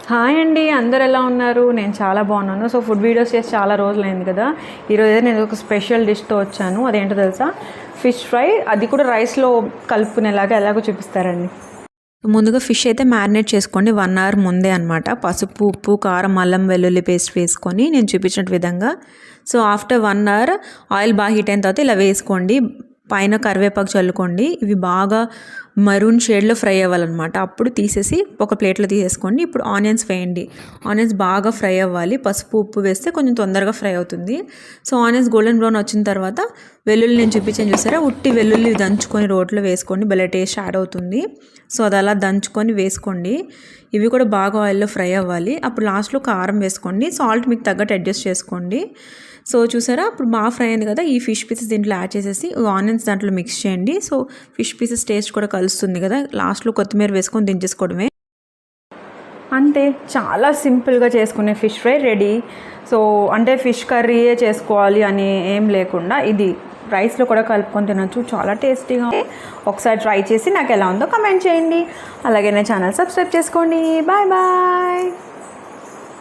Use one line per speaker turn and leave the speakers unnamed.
Hi అండి, అందరు ఎలా ఉన్నారు? నేను చాలా బాగున్నాను. సో ఫుడ్ వీడియోస్ చేసి చాలా రోజులైంది కదా. ఈరోజు నేను ఒక స్పెషల్ డిష్తో వచ్చాను. అదేంటో తెలుసా? ఫిష్ ఫ్రై, అది కూడా రైస్లో కలుపుకునేలాగా ఎలాగో చూపిస్తారండి.
ముందుగా ఫిష్ అయితే మ్యారినేట్ చేసుకోండి 1 అవర్ ముందే అనమాట. పసుపు, ఉప్పు, కారం, అల్లం వెల్లుల్లి పేస్ట్ వేసుకొని నేను చూపించిన విధంగా. సో ఆఫ్టర్ 1 అవర్ ఆయిల్ బాగా హీట్ అయిన తర్వాత ఇలా వేసుకోండి. పైన కరివేపాకు చల్లుకోండి. ఇవి బాగా మరూన్ షేడ్లో ఫ్రై అవ్వాలన్నమాట. అప్పుడు తీసేసి ఒక ప్లేట్లో తీసేసుకోండి. ఇప్పుడు ఆనియన్స్ వేయండి. ఆనియన్స్ బాగా ఫ్రై అవ్వాలి. పసుపు ఉప్పు వేస్తే కొంచెం తొందరగా ఫ్రై అవుతుంది. సో ఆనియన్స్ గోల్డెన్ బ్రౌన్ వచ్చిన తర్వాత వెల్లుల్లి నేను చూపించాను చూసారా, ఉట్టి వెల్లుల్లి దంచుకొని రోట్లో వేసుకోండి. భలే టేస్ట్ యాడ్ అవుతుంది. సో అది అలా దంచుకొని వేసుకోండి. ఇవి కూడా బాగా ఆయిల్లో ఫ్రై అవ్వాలి. అప్పుడు లాస్ట్లో కారం వేసుకోండి. సాల్ట్ మీకు తగ్గట్టు అడ్జస్ట్ చేసుకోండి. సో చూసారా, అప్పుడు బాగా ఫ్రై అయింది కదా. ఈ ఫిష్ పీసెస్ దీంట్లో యాడ్ చేసేసి ఆనియన్స్ దాంట్లో మిక్స్ చేయండి. సో ఫిష్ పీసెస్ టేస్ట్ కూడా కలుస్తుంది కదా. లాస్ట్లో కొత్తిమీర వేసుకొని దించేసుకోవడమే.
అంతే, చాలా సింపుల్గా చేసుకునే ఫిష్ ఫ్రై రెడీ. సో అంటే ఫిష్ కర్రీయే చేసుకోవాలి అని ఏం లేకుండా ఇది రైస్లో కూడా కలుపుకొని తినొచ్చు. చాలా టేస్టీగా. ఒకసారి ట్రై చేసి నాకు ఎలా ఉందో కమెంట్ చేయండి. అలాగే నా ఛానల్ సబ్స్క్రైబ్ చేసుకోండి. Bye bye.